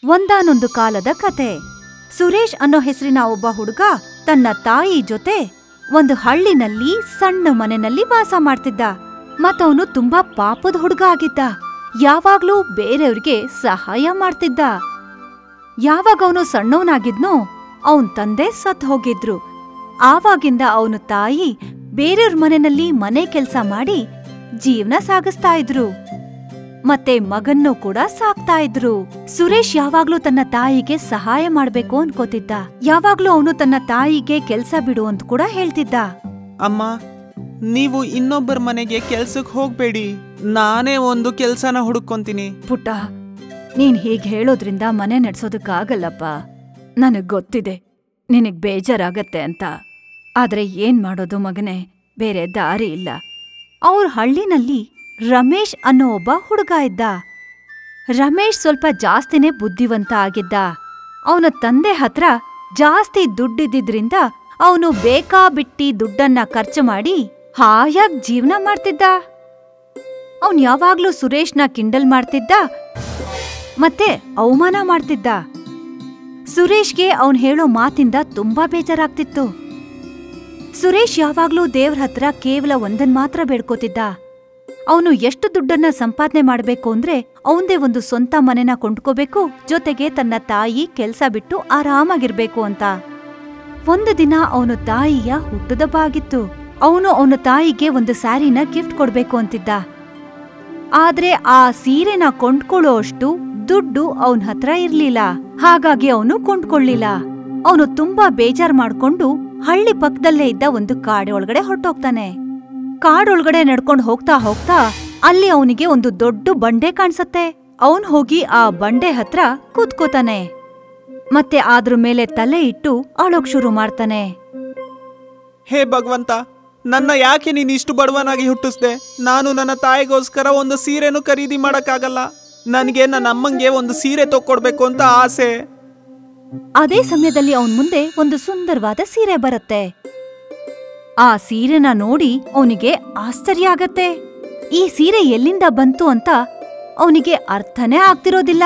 ಒಂದಾನೊಂದು ಕಾಲದ ಕತೆ. ಸುರೇಶ್ ಅನ್ನೋ ಹೆಸರಿನ ಒಬ್ಬ ಹುಡುಗ ತನ್ನ ತಾಯಿ ಜೊತೆ ಒಂದು ಹಳ್ಳಿನಲ್ಲಿ ಸಣ್ಣ ಮನೆಯಲ್ಲಿ ವಾಸ ಮಾಡ್ತಿದ್ದ. ಮತ್ತವನು ತುಂಬಾ ಪಾಪದ ಹುಡುಗ ಆಗಿದ್ದ. ಯಾವಾಗ್ಲೂ ಬೇರೆಯವ್ರಿಗೆ ಸಹಾಯ ಮಾಡ್ತಿದ್ದ. ಯಾವಾಗ ಅವನು ಸಣ್ಣವನಾಗಿದ್ನೋ ಅವನ್ ತಂದೆ ಸತ್ ಹೋಗಿದ್ರು. ಆವಾಗಿಂದ ಅವನು ತಾಯಿ ಬೇರೆಯವ್ರ ಮನೆಯಲ್ಲಿ ಮನೆ ಕೆಲ್ಸ ಮಾಡಿ ಜೀವನ ಸಾಗಿಸ್ತಾ ಇದ್ರು. ಮತ್ತೆ ಮಗನ್ನೂ ಕೂಡ ಸಾಕ್ತಾ ಇದ್ರು. ಸುರೇಶ್ ಯಾವಾಗ್ಲೂ ತನ್ನ ತಾಯಿಗೆ ಸಹಾಯ ಮಾಡ್ಬೇಕು ಅನ್ಕೋತಿದ್ದ. ಯಾವಾಗ್ಲೂ ಅವನು ತನ್ನ ತಾಯಿಗೆ ಕೆಲ್ಸ ಬಿಡು ಅಂತ ಕೂಡ ಹೇಳ್ತಿದ್ದ. ಅಮ್ಮ, ನೀವು ಇನ್ನೊಬ್ಬರ ಮನೆಗೆ ಕೆಲ್ಸಕ್ಕೆ ಹೋಗ್ಬೇಡಿ, ನಾನೇ ಒಂದು ಕೆಲ್ಸನ ಹುಡುಕೊಂತೀನಿ. ಪುಟ್ಟ, ನೀನ್ ಹೀಗ್ ಹೇಳೋದ್ರಿಂದ ಮನೆ ನಡ್ಸೋದಕ್ಕಾಗಲ್ಲಪ್ಪ. ನನಗ್ ಗೊತ್ತಿದೆ ನಿನಗ್ ಬೇಜಾರಾಗತ್ತೆ ಅಂತ. ಆದ್ರೆ ಏನ್ ಮಾಡೋದು ಮಗನೇ, ಬೇರೆ ದಾರಿ ಇಲ್ಲ. ಅವ್ರ ಹಳ್ಳಿನಲ್ಲಿ ರಮೇಶ್ ಅನ್ನೋ ಒಬ್ಬ ಹುಡುಗ ಇದ್ದ. ರಮೇಶ್ ಸ್ವಲ್ಪ ಜಾಸ್ತಿನೇ ಬುದ್ಧಿವಂತ ಆಗಿದ್ದ. ಅವನ ತಂದೆ ಹತ್ರ ಜಾಸ್ತಿ ದುಡ್ಡಿದ್ದಿದ್ರಿಂದ ಅವನು ಬೇಕಾಬಿಟ್ಟಿ ದುಡ್ಡನ್ನ ಖರ್ಚು ಮಾಡಿ ಹಾಯಾಗ್ ಜೀವನ ಮಾಡ್ತಿದ್ದ. ಅವನ್ ಯಾವಾಗ್ಲೂ ಸುರೇಶ್ನ ಕಿಂಡಲ್ ಮಾಡ್ತಿದ್ದ ಮತ್ತೆ ಅವಮಾನ ಮಾಡ್ತಿದ್ದ. ಸುರೇಶ್ಗೆ ಅವನ್ ಹೇಳೋ ಮಾತಿಂದ ತುಂಬಾ ಬೇಜಾರಾಗ್ತಿತ್ತು. ಸುರೇಶ್ ಯಾವಾಗ್ಲೂ ದೇವ್ರ ಹತ್ರ ಕೇವಲ ಒಂದನ್ ಮಾತ್ರ ಬೇಡ್ಕೋತಿದ್ದ. ಅವನು ಎಷ್ಟು ದುಡ್ಡನ್ನ ಸಂಪಾದನೆ ಮಾಡ್ಬೇಕು ಅಂದ್ರೆ ಅವಂದೇ ಒಂದು ಸ್ವಂತ ಮನೆನ ಕೊಂಡ್ಕೋಬೇಕು, ಜೊತೆಗೆ ತನ್ನ ತಾಯಿ ಕೆಲ್ಸ ಬಿಟ್ಟು ಆರಾಮಾಗಿರ್ಬೇಕು ಅಂತ. ಒಂದು ದಿನ ಅವನು ತಾಯಿಯ ಹುಟ್ಟುದಬ್ಬ ಆಗಿತ್ತು. ಅವನು ಅವನ ತಾಯಿಗೆ ಒಂದು ಸ್ಯಾರಿನ ಗಿಫ್ಟ್ ಕೊಡ್ಬೇಕು ಅಂತಿದ್ದ. ಆದ್ರೆ ಆ ಸೀರೆನ ಕೊಂಡ್ಕೊಳ್ಳೋ ಅಷ್ಟು ದುಡ್ಡು ಅವನ ಹತ್ರ ಇರ್ಲಿಲ್ಲ. ಹಾಗಾಗಿ ಅವನು ಕೊಂಡ್ಕೊಳ್ಳಿಲ್ಲ. ಅವನು ತುಂಬಾ ಬೇಜಾರ್ ಮಾಡ್ಕೊಂಡು ಹಳ್ಳಿ ಪಕ್ಕದಲ್ಲೇ ಇದ್ದ ಒಂದು ಕಾಡೊಳಗಡೆ ಹೊರಟೋಗ್ತಾನೆ. ಕಾಡೊಳಗಡೆ ನಡ್ಕೊಂಡು ಹೋಗ್ತಾ ಹೋಗ್ತಾ ಅಲ್ಲಿ ಅವನಿಗೆ ಒಂದು ದೊಡ್ಡ ಬಂಡೆ ಕಾಣ್ಸತ್ತೆ. ಅವನ್ ಹೋಗಿ ಆ ಬಂಡೆ ಹತ್ರ ಕೂತ್ಕೋತಾನೆ. ಮತ್ತೆ ಅದ್ರ ಮೇಲೆ ತಲೆ ಇಟ್ಟು ಅಳೋಕ್ ಶುರು ಮಾಡ್ತಾನೆ. ಹೇ ಭಗವಂತ, ನನ್ನ ಯಾಕೆ ನೀನು ಇಷ್ಟು ಬಡವನಾಗಿ ಹುಟ್ಟಿಸ್ದೆ? ನಾನು ನನ್ನ ತಾಯಿಗೋಸ್ಕರ ಒಂದು ಸೀರೆನೂ ಖರೀದಿ ಮಾಡಕ್ಕಾಗಲ್ಲ. ನನಗೆ ನನ್ನ ಅಮ್ಮಂಗೆ ಒಂದು ಸೀರೆ ತಕ್ಕೊಡ್ಬೇಕು ಅಂತ ಆಸೆ. ಅದೇ ಸಮಯದಲ್ಲಿ ಅವನ್ ಮುಂದೆ ಒಂದು ಸುಂದರವಾದ ಸೀರೆ ಬರುತ್ತೆ. ಆ ಸೀರೆನ ನೋಡಿ ಅವನಿಗೆ ಆಶ್ಚರ್ಯ ಆಗತ್ತೆ. ಈ ಸೀರೆ ಎಲ್ಲಿಂದ ಬಂತು ಅಂತ ಅವನಿಗೆ ಅರ್ಥನೇ ಆಗ್ತಿರೋದಿಲ್ಲ.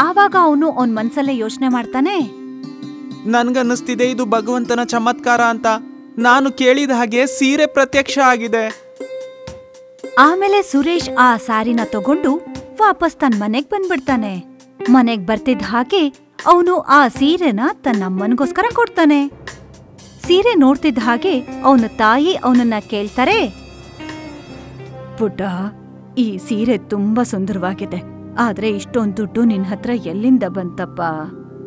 ಆವಾಗ ಅವನು ಅವನ್ ಮನ್ಸಲ್ಲೇ ಯೋಚನೆ ಮಾಡ್ತಾನೆ, ನನ್ಗನ್ನಿಸ್ತಿದೆ ಇದು ಭಗವಂತನ ಚಮತ್ಕಾರ ಅಂತ. ನಾನು ಕೇಳಿದ ಹಾಗೆ ಸೀರೆ ಪ್ರತ್ಯಕ್ಷ ಆಗಿದೆ. ಆಮೇಲೆ ಸುರೇಶ್ ಆ ಸಾರಿನ ತಗೊಂಡು ವಾಪಸ್ ತನ್ನ ಮನೆಗ್ ಬಂದ್ಬಿಡ್ತಾನೆ. ಮನೆಗ್ ಬರ್ತಿದ್ದ ಹಾಗೆ ಅವನು ಆ ಸೀರೆನ ತನ್ನಮ್ಮನಿಗೋಸ್ಕರ ಕೊಡ್ತಾನೆ. ಸೀರೆ ನೋಡ್ತಿದ್ದ ಹಾಗೆ ಅವನ ತಾಯಿ ಅವನನ್ನ ಕೇಳ್ತಾರೆ, ಪುಟ್ಟ, ಈ ಸೀರೆ ತುಂಬಾ ಸುಂದರವಾಗಿದೆ. ಆದ್ರೆ ಇಷ್ಟೊಂದು ದುಡ್ಡು ನಿನ್ ಹತ್ರ ಎಲ್ಲಿಂದ ಬಂತಪ್ಪ?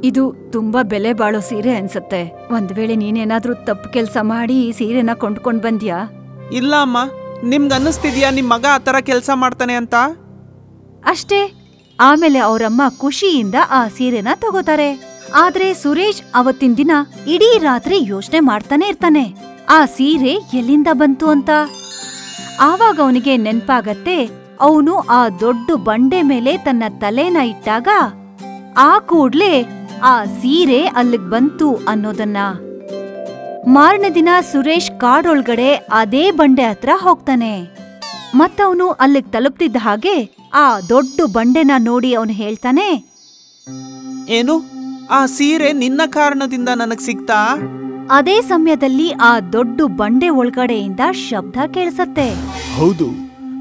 ಇದು ತುಂಬಾ ಬೆಲೆ ಬಾಳೋ ಸೀರೆ ಅನ್ಸತ್ತೆ. ಒಂದ್ ವೇಳೆ ನೀನೇನಾದ್ರೂ ತಪ್ಪು ಕೆಲ್ಸ ಮಾಡಿ ಈ ಸೀರೆನ ಕೊಂಡ್ಕೊಂಡ್ ಬಂದ್ಯಾ? ಇಲ್ಲ ಅಮ್ಮ, ನಿಮ್ಗನ್ನಿಸ್ತಿದ್ಯಾ ನಿಮ್ ಮಗ ಆ ತರ ಕೆಲ್ಸ ಮಾಡ್ತಾನೆ ಅಂತ? ಅಷ್ಟೇ. ಆಮೇಲೆ ಅವರಮ್ಮ ಖುಷಿಯಿಂದ ಆ ಸೀರೆನ ತಗೋತಾರೆ. ಆದ್ರೆ ಸುರೇಶ್ ಅವತ್ತಿನ ದಿನ ಇಡೀ ರಾತ್ರಿ ಯೋಚನೆ ಮಾಡ್ತಾನೆ ಇರ್ತಾನೆ, ಆ ಸೀರೆ ಎಲ್ಲಿಂದ ಬಂತು ಅಂತ. ಆವಾಗ ಅವನಿಗೆ ನೆನ್ಪಾಗತ್ತೆ, ಅವನು ಆ ದೊಡ್ಡ ಬಂಡೆ ಮೇಲೆ ತನ್ನ ತಲೆನ ಇಟ್ಟಾಗ ಆ ಕೂಡ್ಲೆ ಆ ಸೀರೆ ಅಲ್ಲಿಗ್ ಬಂತು ಅನ್ನೋದನ್ನ. ಮಾರನೇ ದಿನ ಸುರೇಶ್ ಕಾಡೊಳಗಡೆ ಅದೇ ಬಂಡೆ ಹತ್ರ ಹೋಗ್ತಾನೆ. ಮತ್ತವನು ಅಲ್ಲಿಗ್ ತಲುಪ್ತಿದ್ದ ಹಾಗೆ ಆ ದೊಡ್ಡ ಬಂಡೆನ ನೋಡಿ ಅವನು ಹೇಳ್ತಾನೆ, ಏನು, ಆ ಸೀರೆ ನಿನ್ನ ಕಾರಣದಿಂದ ನನಗ್ ಸಿಗ್ತಾ? ಅದೇ ಸಮಯದಲ್ಲಿ ಆ ದೊಡ್ಡ ಬಂಡೆ ಒಳಗಡೆಯಿಂದ ಶಬ್ದ ಕೇಳಿಸತ್ತೆ. ಹೌದು,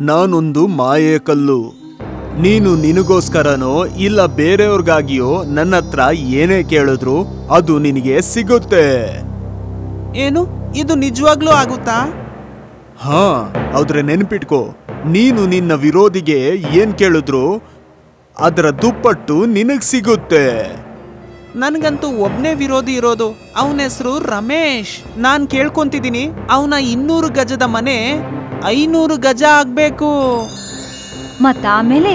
ನಾನೊಂದು ಮಾಯೆ ಕಲ್ಲು. ನೀನು ನಿನಗೋಸ್ಕರನೋ ಇಲ್ಲ ಬೇರೆಯವ್ರಿಗಾಗಿಯೋ ನನ್ನ ಹತ್ರ ಏನೇ ಕೇಳಿದ್ರು ಅದು ನಿನಗೆ ಸಿಗುತ್ತೆ. ಏನು, ಇದು ನಿಜವಾಗ್ಲೂ ಆಗುತ್ತಾ? ಹಾ, ಆದ್ರೆ ನೆನ್ಪಿಟ್ಕೋ, ನೀನು ನಿನ್ನ ವಿರೋಧಿಗೆ ಏನ್ ಕೇಳಿದ್ರು ಅದರ ದುಪ್ಪಟ್ಟು ನಿನಗ್ ಸಿಗುತ್ತೆ. ನನ್ಗಂತೂ ಒಬ್ನೇ ವಿರೋಧಿ ಇರೋದು, ಅವನ ಹೆಸರು ರಮೇಶ್. ನಾನ್ ಕೇಳ್ಕೊಂತಿದ್ದೀನಿ, ಅವನ 200 ಗಜದ ಮನೆ 500 ಗಜ ಆಗ್ಬೇಕು. ಮತ್ತಾಮೇಲೆ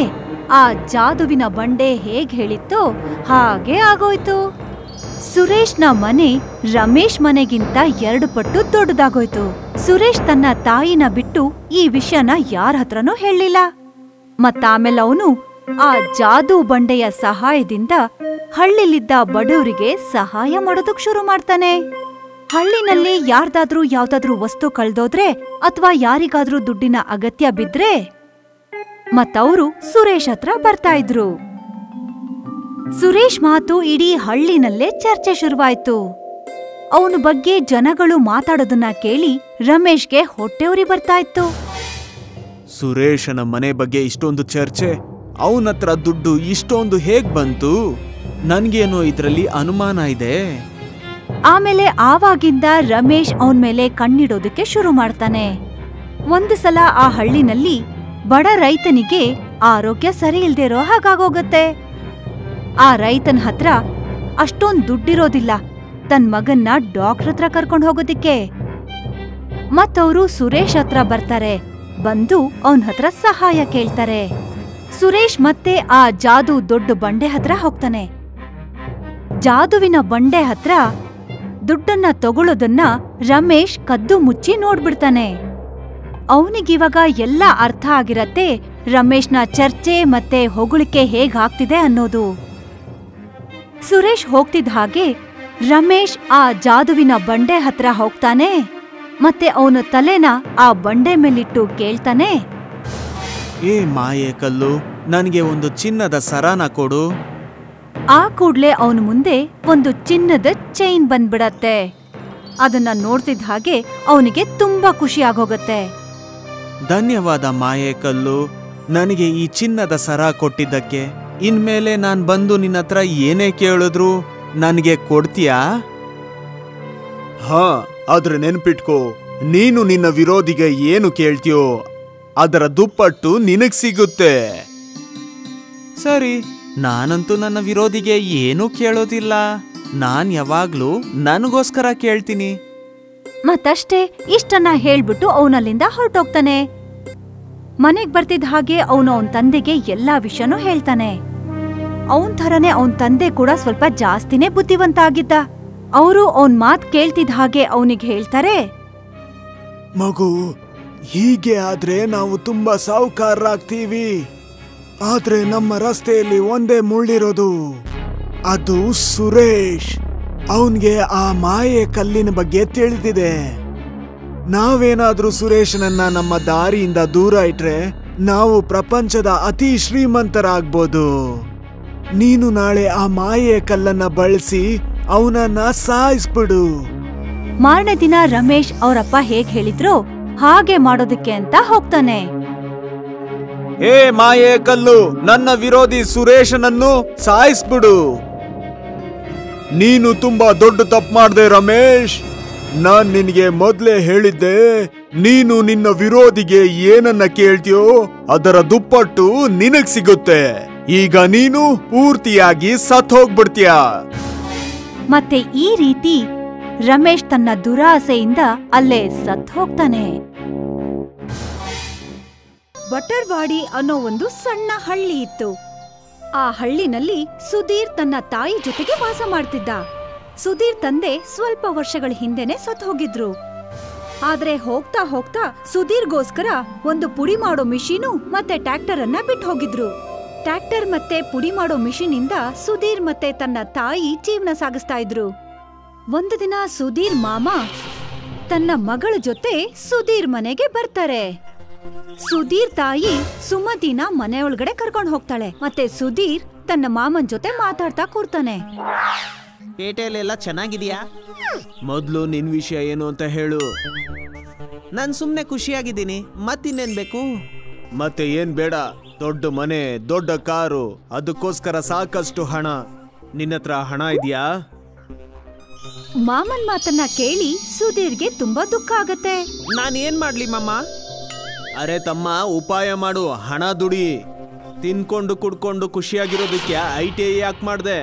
ಆ ಜಾದುವಿನ ಬಂಡೆ ಹೇಗ್ ಹೇಳಿತ್ತೋ ಹಾಗೆ ಆಗೋಯ್ತು. ಸುರೇಶ್ನ ಮನೆ ರಮೇಶ್ ಮನೆಗಿಂತ 2 ಪಟ್ಟು ದೊಡ್ಡದಾಗೋಯ್ತು. ಸುರೇಶ್ ತನ್ನ ತಾಯಿನ ಬಿಟ್ಟು ಈ ವಿಷಯನ ಯಾರ ಹತ್ರನೂ ಹೇಳಿಲ್ಲ. ಮತ್ತಾಮೇಲೆ ಅವನು ಆ ಜಾದೂ ಬಂಡೆಯ ಸಹಾಯದಿಂದ ಹಳ್ಳಿಲಿದ್ದ ಬಡವರಿಗೆ ಸಹಾಯ ಮಾಡೋದಕ್ ಶುರು ಮಾಡ್ತಾನೆ. ಹಳ್ಳಿನಲ್ಲಿ ಯಾರ್ದಾದ್ರೂ ಯಾವ್ದಾದ್ರೂ ವಸ್ತು ಕಳ್ದೋದ್ರೆ ಅಥವಾ ಯಾರಿಗಾದ್ರೂ ದುಡ್ಡಿನ ಅಗತ್ಯ ಬಿದ್ರೆ ಮತ್ತವರು ಸುರೇಶ್ ಹತ್ರ ಬರ್ತಾ ಇದ್ರು. ಸುರೇಶ್ ಮಾತು ಇಡೀ ಹಳ್ಳಿನಲ್ಲೇ ಚರ್ಚೆ ಶುರುವಾಯ್ತು. ಅವನ ಬಗ್ಗೆ ಜನಗಳು ಮಾತಾಡೋದನ್ನ ಕೇಳಿ ರಮೇಶ್ಗೆ ಹೊಟ್ಟೆউರಿ ಬರ್ತಾ ಇತ್ತು. ಸುರೇಶನ ಮನೆ ಬಗ್ಗೆ ಇಷ್ಟೊಂದು ಚರ್ಚೆ, ಅವನತ್ರ ದುಡ್ಡು ಇಷ್ಟೊಂದು ಹೇಗ್ ಬಂತು? ನನ್ಗೇನೋ ಇದ್ರಲ್ಲಿ ಅನುಮಾನ ಇದೆ. ಆಮೇಲೆ ಆವಾಗಿಂದ ರಮೇಶ್ ಅವನ್ ಮೇಲೆ ಕಣ್ಣಿಡೋದಕ್ಕೆ ಶುರು ಮಾಡ್ತಾನೆ. ಒಂದು ಸಲ ಆ ಹಳ್ಳಿನಲ್ಲಿ ಬಡ ರೈತನಿಗೆ ಆರೋಗ್ಯ ಸರಿ ಇಲ್ದೇ ಇರೋ ಹಾಗಾಗೋಗತ್ತೆ. ಆ ರೈತನ ಹತ್ರ ಅಷ್ಟೊಂದ್ ದುಡ್ಡಿರೋದಿಲ್ಲ ತನ್ ಮಗನ್ನ ಡಾಕ್ಟರ್ ಹತ್ರ ಕರ್ಕೊಂಡು ಹೋಗೋದಿಕ್ಕೆ. ಮತ್ತವರು ಸುರೇಶ್ ಹತ್ರ ಬರ್ತಾರೆ. ಬಂದು ಅವನ್ ಹತ್ರ ಸಹಾಯ ಕೇಳ್ತಾರೆ. ಸುರೇಶ್ ಮತ್ತೆ ಆ ಜಾದು ದೊಡ್ಡ ಬಂಡೆ ಹತ್ರ ಹೋಗ್ತಾನೆ. ಜಾದುವಿನ ಬಂಡೆ ಹತ್ರ ದುಡ್ಡನ್ನ ತಗೊಳ್ಳೋದನ್ನ ರಮೇಶ್ ಕದ್ದು ಮುಚ್ಚಿ ನೋಡ್ಬಿಡ್ತಾನೆ. ಅವನಿಗಿವಾಗ ಎಲ್ಲ ಅರ್ಥ ಆಗಿರತ್ತೆ ರಮೇಶ್ನ ಚರ್ಚೆ ಮತ್ತೆ ಹೊಗಳಿಕೆ ಹೇಗಾಗ್ತಿದೆ ಅನ್ನೋದು. ಸುರೇಶ್ ಹೋಗ್ತಿದ್ದ ಹಾಗೆ ರಮೇಶ್ ಆ ಜಾದುವಿನ ಬಂಡೆ ಹತ್ರ ಹೋಗ್ತಾನೆ. ಮತ್ತೆ ಅವನ ತಲೆನ ಆ ಬಂಡೆ ಮೇಲಿಟ್ಟು ಕೇಳ್ತಾನೆ, ಏ ಮಾಯೆ ಕಲ್ಲು, ನನಗೆ ಒಂದು ಚಿನ್ನದ ಸರಾನ ಕೊಡು. ಆ ಕೂಡ್ಲೆ ಅವನ ಮುಂದೆ ಒಂದು ಚಿನ್ನದ ಚೈನ್ ಬಂದ್ಬಿಡತ್ತೆ. ಅದನ್ನ ನೋಡ್ತಿದ್ದ ಹಾಗೆ ಅವನಿಗೆ ತುಂಬಾ ಖುಷಿ ಆಗೋಗತ್ತೆ. ಧನ್ಯವಾದ ಮಾಯೆ ಕಲ್ಲು, ನನಗೆ ಈ ಚಿನ್ನದ ಸರ ಕೊಟ್ಟಿದ್ದಕ್ಕೆ. ಇನ್ಮೇಲೆ ನಾನ್ ಬಂದು ನಿನ್ನ ಹತ್ರ ಏನೇ ಕೇಳಿದ್ರು ನನಗೆ ಕೊಡ್ತೀಯಾ? ಹಾ, ಆದ್ರೆ ನೆನ್ಪಿಟ್ಕೋ, ನೀನು ನಿನ್ನ ವಿರೋಧಿಗೆ ಏನು ಕೇಳ್ತೀಯೋ ಅದರ ದುಪ್ಪಟ್ಟು ನಿನಗ್ ಸಿಗುತ್ತೆ. ಸರಿ, ನಾನಂತೂ ನನ್ನ ವಿರೋಧಿಗೆ ಏನೂ ಕೇಳೋದಿಲ್ಲ. ನಾನ್ ಯಾವಾಗ್ಲೂ ನನಗೋಸ್ಕರ ಕೇಳ್ತೀನಿ. ಮತ್ತಷ್ಟೇ ಇಷ್ಟನ್ನ ಹೇಳ್ಬಿಟ್ಟು ಅವನಲ್ಲಿಂದ ಹೊರಟೋಗ್ತಾನೆ. ಮನೆಗ್ ಬರ್ತಿದ್ದ ಹಾಗೆ ಅವನು ಅವನ್ ತಂದೆಗೆ ಎಲ್ಲಾ ವಿಷಯನೂ ಹೇಳ್ತಾನೆ. ಅವನ್ ಥರನೇ ಅವನ್ ತಂದೆ ಕೂಡ ಸ್ವಲ್ಪ ಜಾಸ್ತಿನೇ ಬುದ್ಧಿವಂತ ಆಗಿದ್ದ. ಅವರು ಅವನ್ ಮಾತ್ ಕೇಳ್ತಿದ್ದ ಹಾಗೆ ಅವನಿಗೆ ಹೇಳ್ತಾರೆ, ಮಗು, ಹೀಗೆ ಆದ್ರೆ ನಾವು ತುಂಬಾ ಸಾಹುಕಾರರಾಗ್ತೀವಿ. ಆದ್ರೆ ನಮ್ಮ ರಸ್ತೆಯಲ್ಲಿ ಒಂದೇ ಮುಳ್ಳಿರೋದು, ಅದು ಸುರೇಶ್. ಅವನ್ಗೆ ಆ ಮಾಯೆ ಕಲ್ಲಿನ ಬಗ್ಗೆ ತಿಳಿದಿದೆ. ನಾವೇನಾದ್ರೂ ಸುರೇಶನನ್ನ ನಮ್ಮ ದಾರಿಯಿಂದ ದೂರ ಇಟ್ರೆ ನಾವು ಪ್ರಪಂಚದ ಅತಿ ಶ್ರೀಮಂತರಾಗ್ಬೋದು. ನೀನು ನಾಳೆ ಆ ಮಾಯೆ ಕಲ್ಲನ್ನ ಬಳಸಿ ಅವನನ್ನ ಸಾಯಿಸ್ಬಿಡು. ಮಾರನೇ ದಿನ ರಮೇಶ್ ಅವರಪ್ಪ ಹೇಗ್ ಹೇಳಿದ್ರೋ ಹಾಗೆ ಮಾಡೋದಕ್ಕೆ ಅಂತ ಹೋಗ್ತಾನೆ. ಏ ಮಾಯೆ ಕಲ್ಲು, ನನ್ನ ವಿರೋಧಿ ಸುರೇಶನನ್ನು ಸಾಯಿಸ್ಬಿಡು. ನೀನು ತುಂಬಾ ದೊಡ್ಡ ತಪ್ಪು ಮಾಡ್ದೆ ರಮೇಶ್. ನಾನ್ ನಿನ್ಗೆ ಮೊದ್ಲೇ ಹೇಳಿದ್ದೆ, ನೀನು ನಿನ್ನ ವಿರೋಧಿಗೆ ಏನನ್ನ ಕೇಳ್ತೀಯೋ ಅದರ ದುಪ್ಪಟ್ಟು ನಿನಗ್ ಸಿಗುತ್ತೆ. ಈಗ ನೀನು ಪೂರ್ತಿಯಾಗಿ ಸತ್ ಹೋಗ್ಬಿಡ್ತೀಯ. ಮತ್ತೆ ಈ ರೀತಿ ರಮೇಶ್ ತನ್ನ ದುರಾಸೆಯಿಂದ ಅಲ್ಲೇ ಸತ್ ಹೋಗ್ತಾನೆ. ಬಟರ್ವಾಡಿ ಅನ್ನೋ ಒಂದು ಸಣ್ಣ ಹಳ್ಳಿ ಇತ್ತು. ಆ ಹಳ್ಳಿನಲ್ಲಿ ಸುಧೀರ್ ತನ್ನ ತಾಯಿ ಜೊತೆಗೆ ವಾಸ ಮಾಡ್ತಿದ್ದ. ಸುಧೀರ್ ತಂದೆ ಸ್ವಲ್ಪ ವರ್ಷಗಳ ಹಿಂದೆನೆ ಸತ್ ಹೋಗಿದ್ರು. ಆದ್ರೆ ಹೋಗ್ತಾ ಹೋಗ್ತಾ ಸುಧೀರ್ಗೋಸ್ಕರ ಒಂದು ಪುಡಿ ಮಾಡೋ ಮಿಷಿನು ಮತ್ತೆ ಟ್ರ್ಯಾಕ್ಟರ್ ಅನ್ನ ಬಿಟ್ಟು ಹೋಗಿದ್ರು. ಟ್ರ್ಯಾಕ್ಟರ್ ಮತ್ತೆ ಪುಡಿ ಮಾಡೋ ಮಿಷಿನ್ ಇಂದ ಸುಧೀರ್ ಮತ್ತೆ ತನ್ನ ತಾಯಿ ಜೀವನ ಸಾಗಿಸ್ತಾ ಇದ್ರು. ಒಂದು ದಿನ ಸುಧೀರ್ ಮಾಮ ತನ್ನ ಮಗಳ ಜೊತೆ ಸುಧೀರ್ ಮನೆಗೆ ಬರ್ತಾರೆ. ಸುಧೀರ್ ತಾಯಿ ಸುಮತಿನ ಮನೆ ಒಳಗಡೆ ಕರ್ಕೊಂಡು ಹೋಗ್ತಾಳೆ. ಮತ್ತೆ ಸುಧೀರ್ ತನ್ನ ಮಾಮನ್ ಜೊತೆ ಮಾತಾಡ್ತಾ ಕೂರ್ತಾನೆ. ಪೇಟೆಯಲ್ಲೆಲ್ಲ ಚೆನ್ನಾಗಿದ್ಯಾ? ಮೊದ್ಲು ನಿನ್ ವಿಷಯ ಏನು ಅಂತ ಹೇಳು. ನಾನ್ ಸುಮ್ನೆ ಖುಷಿಯಾಗಿದ್ದೀನಿ, ಮತ್ತಿನ್ನೇನ್ ಬೇಕು? ಮತ್ತೆ ಏನ್ ಬೇಡ, ದೊಡ್ಡ ಮನೆ, ದೊಡ್ಡ ಕಾರು, ಅದಕ್ಕೋಸ್ಕರ ಸಾಕಷ್ಟು ಹಣ. ನಿನ್ನತ್ರ ಹಣ ಇದೆಯಾ? ಮಾಮನ್ ಮಾತನ್ನ ಕೇಳಿ ಸುಧೀರ್ಗೆ ತುಂಬಾ ದುಃಖ ಆಗತ್ತೆ. ನಾನ್ ಏನ್ ಮಾಡ್ಲಿ ಮಾಮ? ಅರೆ ತಮ್ಮ, ಉಪಾಯ ಮಾಡು, ಹಣ ದುಡಿ. ತಿನ್ಕೊಂಡು ಕುಡ್ಕೊಂಡು ಖುಷಿಯಾಗಿರೋದಕ್ಕೆ ITI ಯಾಕೆ ಮಾಡ್ದೆ?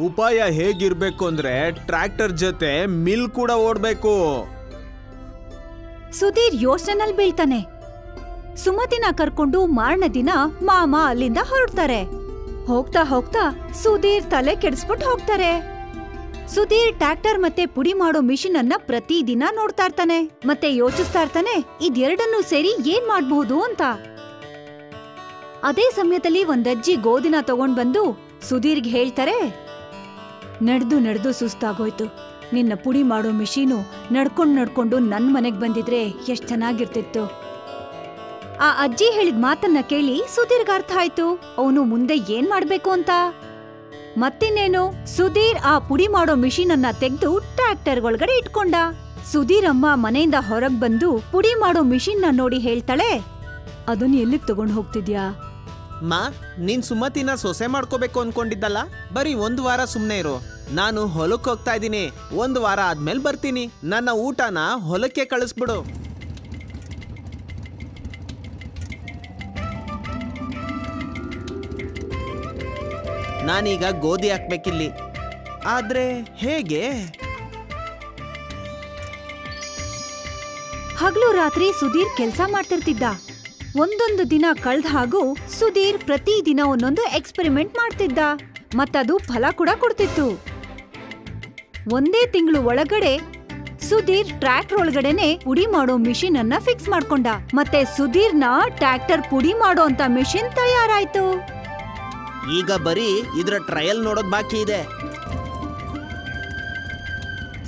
ಉಪಾಯ ಹೇಗಿರ್ಬೇಕು ಅಂದ್ರೆ ಟ್ರ್ಯಾಕ್ಟರ್ ಜೊತೆ ಮಿಲ್ ಕೂಡ ಓಡ್ಬೇಕು. ಸುಧೀರ್ ಯೋಚನೆನಲ್ಲಿ ಬೀಳ್ತಾನೆ. ಸುಮತಿನ ಕರ್ಕೊಂಡು ಮಾರನೇ ದಿನ ಮಾಮ ಅಲ್ಲಿಂದ ಹೊರಡ್ತಾರೆ. ಹೋಗ್ತಾ ಹೋಗ್ತಾ ಸುಧೀರ್ ತಲೆ ಕೆಡಿಸ್ಬಿಟ್ಟು ಹೋಗ್ತಾರೆ. ಸುಧೀರ್ ಟ್ರ್ಯಾಕ್ಟರ್ ಮತ್ತೆ ಪುಡಿ ಮಾಡೋ ಮಿಷಿನ್ ಅನ್ನ ಪ್ರತಿದಿನ ನೋಡ್ತಾ ಇರ್ತಾನೆ. ಮತ್ತೆ ಯೋಚಿಸ್ತಾ ಇರ್ತಾನೆ, ಇದೆರಡನ್ನೂ ಸೇರಿ ಏನ್ ಮಾಡ್ಬಹುದು ಅಂತ. ಅದೇ ಸಮಯದಲ್ಲಿ ಒಂದಜ್ಜಿ ಗೋಧಿನ ತಗೊಂಡ್ ಬಂದು ಸುಧೀರ್ಗೆ ಹೇಳ್ತಾರೆ, ನಡೆದು ನಡೆದು ಸುಸ್ತಾಗೋಯ್ತು. ನಿನ್ನ ಪುಡಿ ಮಾಡೋ ಮಿಷೀನು ನಡ್ಕೊಂಡು ನನ್ ಮನೆಗ್ ಬಂದಿದ್ರೆ ಎಷ್ಟ್ ಚೆನ್ನಾಗಿರ್ತಿತ್ತು. ಆ ಅಜ್ಜಿ ಹೇಳಿದ ಮಾತನ್ನ ಕೇಳಿ ಸುಧೀರ್ಗೆ ಅರ್ಥ ಆಯ್ತು ಅವನು ಮುಂದೆ ಏನ್ ಮಾಡ್ಬೇಕು ಅಂತ. ಮತ್ತಿನ್ನೇನು, ಸುಧೀರ್ ಆ ಪುಡಿ ಮಾಡೋ ಮಿಷಿನ್ ಅನ್ನ ತೆಗೆದು ಟ್ರ್ಯಾಕ್ಟರ್ ಒಳಗಡೆ ಇಟ್ಕೊಂಡ. ಸುಧೀರ್ ಅಮ್ಮ ಮನೆಯಿಂದ ಹೊರಗ್ ಬಂದು ಪುಡಿ ಮಾಡೋ ಮಿಷಿನ್ ನ ನೋಡಿ ಹೇಳ್ತಾಳೆ, ಅದನ್ನ ಎಲ್ಲಿಗ್ ತಗೊಂಡ್ ಹೋಗ್ತಿದ್ಯಾ? ಮಾ, ನೀನ್ ಸುಮತಿನ ಸೊಸೆ ಮಾಡ್ಕೋಬೇಕು ಅನ್ಕೊಂಡಿದ್ದಲ್ಲ, ಬರೀ 1 ವಾರ ಸುಮ್ನೆ ಇರು. ನಾನು ಹೊಲಕ್ಕೆ ಹೋಗ್ತಾ ಇದ್ದೀನಿ. 1 ವಾರ ಆದ್ಮೇಲೆ ಬರ್ತೀನಿ. ನನ್ನ ಊಟನ ಹೊಲಕ್ಕೆ ಕಳಿಸ್ಬಿಡು. ನಾನೀಗ ಗೋಧಿ ಹಾಕ್ಬೇಕಿಲ್ಲಿ. ಆದ್ರೆ ಹೇಗೆ? ಹಗಲು ರಾತ್ರಿ ಸುಧೀರ್ ಕೆಲ್ಸ ಮಾಡ್ತಿರ್ತಿದ್ದ. ಒಂದೊಂದು ದಿನ ಕಳ್ದ ಹಾಗೂ ಸುಧೀರ್ ಪ್ರತಿದಿನ ಒಂದೊಂದು ಎಕ್ಸ್ಪೆರಿಮೆಂಟ್ ಮಾಡ್ತಿದ್ದ. ಮತ್ತದು ಫಲ ಕೂಡ ಕೊಡ್ತಿತ್ತು. ಒಂದೇ ತಿಂಗಳು ಒಳಗಡೆ ಸುಧೀರ್ ಟ್ರ್ಯಾಕ್ಟರ್ ಒಳಗಡೆನೆ ಪುಡಿ ಮಾಡೋ ಮಿಷಿನ್ ಅನ್ನ ಫಿಕ್ಸ್ ಮಾಡ್ಕೊಂಡ. ಮತ್ತೆ ಸುಧೀರ್ನ ಟ್ರ್ಯಾಕ್ಟರ್ ಪುಡಿ ಮಾಡೋ ಅಂತ ಮಿಷಿನ್ ತಯಾರಾಯ್ತು. ಈಗ ಬರೀ ಇದ್ರ ಟ್ರಯಲ್ ನೋಡೋದ್ ಬಾಕಿ ಇದೆ.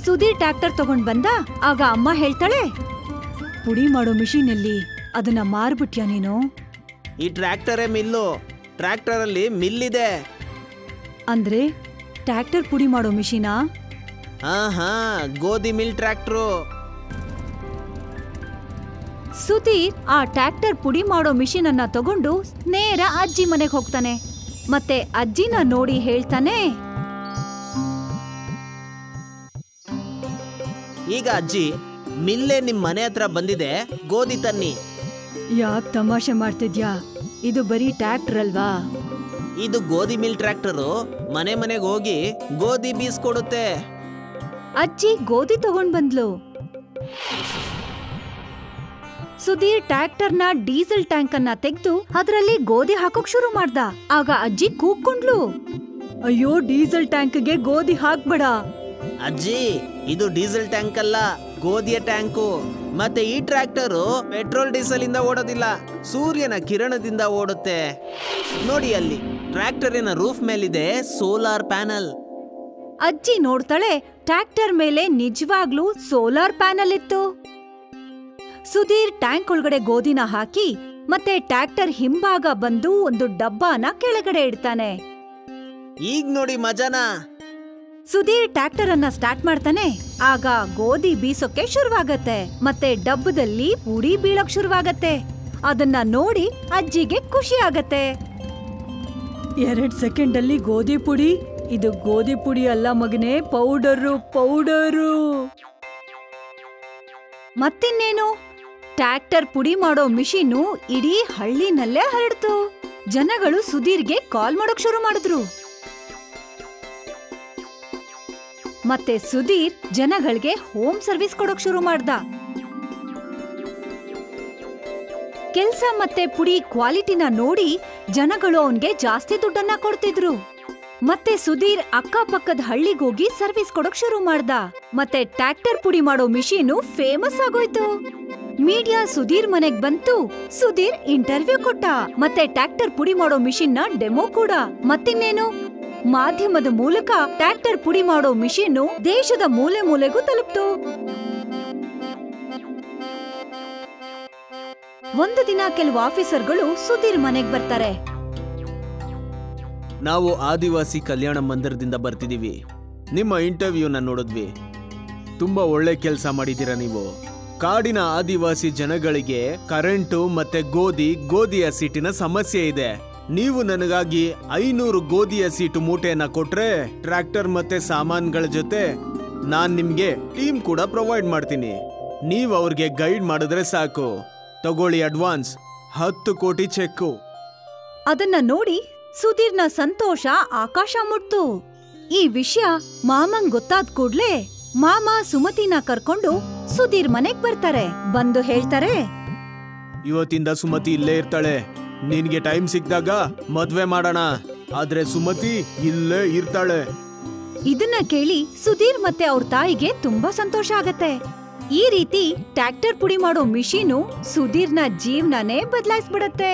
ಸುಧೀರ್ ಟ್ರ್ಯಾಕ್ಟರ್ ತಗೊಂಡ್ ಬಂದ. ಆಗ ಅಮ್ಮ ಹೇಳ್ತಾಳೆ, ಪುಡಿ ಮಾಡೋ ಮಿಷಿನ್ ಅಲ್ಲಿ ಅದನ್ನ ಮಾರ್ಬಿಟ್ಯಾ ನೀನು? ಈ ಟ್ರ್ಯಾಕ್ಟರೇ ಮಿಲ್ಲು. ಟ್ರ್ಯಾಕ್ಟರ್ ಅಲ್ಲಿ ಮಿಲ್ ಇದೆ. ಅಂದ್ರೆ ಟ್ರ್ಯಾಕ್ಟರ್ ಪುಡಿ ಮಾಡೋ ಮಿಷಿನಾ? ಹಾ, ಗೋಧಿ ಮಿಲ್ ಟ್ರ್ಯಾಕ್ಟ್ರು. ಸುಧೀರ್ ಆ ಟ್ರ್ಯಾಕ್ಟರ್ ಪುಡಿ ಮಾಡೋ ಮಿಷಿನ್ ಅನ್ನ ತಗೊಂಡು ನೇರ ಅಜ್ಜಿ ಮನೆಗೆ ಹೋಗ್ತಾನೆ. ಮತ್ತೆ ಅಜ್ಜಿನ ನೋಡಿ ಹೇಳ್ತಾನೆ, ಈಗ ಅಜ್ಜಿ, ಮಿಲ್ಲೇ ನಿಮ್ ಮನೆ ಹತ್ರ ಬಂದಿದೆ, ಗೋಧಿ ತನ್ನಿ. ಯಾಕ್ ತಮಾಷೆ ಮಾಡ್ತಿದ್ಯಾ? ಇದು ಬರೀ ಟ್ರ್ಯಾಕ್ಟರ್ ಅಲ್ವಾ? ಇದು ಗೋಧಿ ಮಿಲ್ ಟ್ರ್ಯಾಕ್ಟರು. ಮನೆ ಮನೆಗೆ ಹೋಗಿ ಗೋಧಿ ಬೀಸ್ಕೊಡುತ್ತೆ. ಅಜ್ಜಿ ಗೋಧಿ ತಗೊಂಡ್ ಬಂದ್ಲು. ಸುಧೀರ್ ಟ್ರ್ಯಾಕ್ಟರ್ನ ಡೀಸೆಲ್ ಟ್ಯಾಂಕ್ ಅನ್ನ ತೆಗೆದು ಅದರಲ್ಲಿ ಗೋಧಿ ಹಾಕೋಕ್ ಶುರು ಮಾಡ್ದ. ಆಗ ಅಜ್ಜಿ ಕೂಗ್ಕೊಂಡ್ಲು, ಅಯ್ಯೋ, ಡೀಸೆಲ್ ಟ್ಯಾಂಕ್ಗೆ ಗೋಧಿ ಹಾಕ್ಬೇಡ. ಅಜ್ಜಿ, ಇದು ಡೀಸೆಲ್ ಟ್ಯಾಂಕ್ ಅಲ್ಲ, ಗೋಧಿಯ ಟ್ಯಾಂಕು. ಮತ್ತೆ ಈ ಟ್ರ್ಯಾಕ್ಟರು ಪೆಟ್ರೋಲ್ ಡೀಸೆಲ್ ಇಂದ ಓಡೋದಿಲ್ಲ, ಸೂರ್ಯನ ಕಿರಣದಿಂದ ಓಡುತ್ತೆ. ನೋಡಿ ಅಲ್ಲಿ ಟ್ರ್ಯಾಕ್ಟರಿನ ರೂಫ್ ಮೇಲಿದೆ ಸೋಲಾರ್ ಪ್ಯಾನಲ್. ಅಜ್ಜಿ ನೋಡ್ತಾಳೆ, ಟ್ರ್ಯಾಕ್ಟರ್ ಮೇಲೆ ನಿಜವಾಗ್ಲೂ ಸೋಲಾರ್ ಪ್ಯಾನಲ್ ಇತ್ತು. ಸುಧೀರ್ ಟ್ಯಾಂಕ್ ಒಳಗಡೆ ಗೋಧಿನ ಹಾಕಿ ಮತ್ತೆ ಟ್ರ್ಯಾಕ್ಟರ್ ಹಿಂಭಾಗ ಬಂದು ಒಂದು ಡಬ್ಬಾನ ಕೆಳಗಡೆ ಇಡ್ತಾನೆ. ಈಗ ನೋಡಿ ಮಜಾನ. ಸುಧೀರ್ ಟ್ರ್ಯಾಕ್ಟರ್ ಅನ್ನ ಸ್ಟಾರ್ಟ್ ಮಾಡ್ತಾನೆ. ಆಗ ಗೋಧಿ ಬೀಸೋಕೆ ಶುರುವಾಗತ್ತೆ. ಮತ್ತೆ ಡಬ್ಬದಲ್ಲಿ ಪುಡಿ ಬೀಳಕ್ ಶುರುವಾಗತ್ತೆ. ಅದನ್ನ ನೋಡಿ ಅಜ್ಜಿಗೆ ಖುಷಿ ಆಗತ್ತೆ. 2 ಸೆಕೆಂಡ್ ಅಲ್ಲಿ ಗೋಧಿ ಪುಡಿ. ಇದು ಗೋಧಿ ಪುಡಿ ಅಲ್ಲ ಮಗನೇ, ಪೌಡರು. ಮತ್ತಿನ್ನೇನು, ಟ್ರ್ಯಾಕ್ಟರ್ ಪುಡಿ ಮಾಡೋ ಮಿಷಿನ್ನು ಇಡೀ ಹಳ್ಳಿನಲ್ಲೇ ಹರಡ್ತು. ಜನಗಳು ಸುಧೀರ್ಗೆ ಕಾಲ್ ಮಾಡೋಕ್ ಶುರು ಮಾಡಿದ್ರು. ಮತ್ತೆ ಸುಧೀರ್ ಜನಗಳಿಗೆ ಹೋಮ್ ಸರ್ವಿಸ್ ಕೊಡೋಕ್ ಶುರು ಮಾಡ್ದ. ಕೆಲ್ಸ ಮತ್ತೆ ಪುಡಿ ಕ್ವಾಲಿಟಿನ ನೋಡಿ ಜನಗಳು ಅವನ್ಗೆ ಜಾಸ್ತಿ ದುಡ್ಡನ್ನ ಕೊಡ್ತಿದ್ರು. ಮತ್ತೆ ಸುಧೀರ್ ಅಕ್ಕಪಕ್ಕದ ಹಳ್ಳಿಗೋಗಿ ಸರ್ವಿಸ್ ಕೊಡೋಕ್ ಶುರು ಮಾಡ್ದ. ಮತ್ತೆ ಟ್ರ್ಯಾಕ್ಟರ್ ಪುಡಿ ಮಾಡೋ ಮಿಷಿನು ಫೇಮಸ್ ಆಗೋಯ್ತು. ಮೀಡಿಯಾ ಸುಧೀರ್ ಮನೆಗ್ ಬಂತು. ಸುಧೀರ್ ಇಂಟರ್ವ್ಯೂ ಕೊಟ್ಟ. ಮತ್ತೆ ಟ್ರ್ಯಾಕ್ಟರ್ ಪುಡಿ ಮಾಡೋ ಮಿಷಿನ್ ನ ಡೆಮೋ ಕೂಡ. ಮತ್ತಿನ್ನೇನು, ಮಾಧ್ಯಮದ ಮೂಲಕ ಟ್ರ್ಯಾಕ್ಟರ್ ಪುಡಿ ಮಾಡೋ ಮಿಷಿನ್ನು ದೇಶದ ಮೂಲೆ ಮೂಲೆಗೂ ತಲುಪ್ತು. ಒಂದು ದಿನ ಕೆಲವು ಆಫೀಸರ್ಗಳು ಸುಧೀರ್ ಮನೆಗ್ ಬರ್ತಾರೆ. ನಾವು ಆದಿವಾಸಿ ಕಲ್ಯಾಣ ಮಂದಿರದಿಂದ ಬರ್ತಿದೀವಿ. ನಿಮ್ಮ ಇಂಟರ್ವ್ಯೂನ ನೋಡಿದ್ವಿ. ತುಂಬಾ ಒಳ್ಳೆ ಕೆಲಸ ಮಾಡಿದ್ದೀರಾ ನೀವು. ಕಾಡಿನ ಆದಿವಾಸಿ ಜನಗಳಿಗೆ ಕರೆಂಟು ಮತ್ತೆ ಗೋಧಿಯ ಸೀಟಿನ ಸಮಸ್ಯೆ ಇದೆ. ನೀವು ನನಗಾಗಿ 500 ಗೋಧಿಯ ಸೀಟು ಮೂಟೆಯನ್ನ ಕೊಟ್ರೆ ಟ್ರ್ಯಾಕ್ಟರ್ ಮತ್ತೆ ಸಾಮಾನುಗಳ ಜೊತೆ ನಾನ್ ನಿಮ್ಗೆ ಟೀಮ್ ಕೂಡ ಪ್ರೊವೈಡ್ ಮಾಡ್ತೀನಿ. ನೀವ್ ಅವ್ರಿಗೆ ಗೈಡ್ ಮಾಡಿದ್ರೆ ಸಾಕು. ತಗೊಳ್ಳಿ ಅಡ್ವಾನ್ಸ್ 10 ಕೋಟಿ ಚೆಕ್ಕು. ಅದನ್ನ ನೋಡಿ ಸುಧೀರ್ನ ಸಂತೋಷ ಆಕಾಶ ಮುಟ್ತು. ಈ ವಿಷಯ ಮಾಮಂಗ್ ಗೊತ್ತಾದ್ ಕೂಡ್ಲೆ ಮಾಮ ಸುಮತಿನ ಕರ್ಕೊಂಡು ಸುಧೀರ್ ಮನೆಗ್ ಬರ್ತಾರೆ. ಬಂದು ಹೇಳ್ತಾರೆ, ಇವತ್ತಿಂದ ಸುಮತಿ ಇಲ್ಲೇ ಇರ್ತಾಳೆ. ನಿನ್ಗೆ ಟೈಮ್ ಸಿಕ್ಕಿದಾಗ ಮದ್ವೆ ಮಾಡೋಣ. ಆದ್ರೆ ಸುಮತಿ ಇಲ್ಲೇ ಇರ್ತಾಳೆ. ಇದನ್ನ ಕೇಳಿ ಸುಧೀರ್ ಮತ್ತೆ ಅವ್ರ ತಾಯಿಗೆ ತುಂಬಾ ಸಂತೋಷ ಆಗತ್ತೆ. ಈ ರೀತಿ ಟ್ರ್ಯಾಕ್ಟರ್ ಪುಡಿ ಮಾಡೋ ಮಿಷಿನು ಸುಧೀರ್ನ ಜೀವನನೇ ಬದಲಾಯಿಸ್ಬಿಡತ್ತೆ.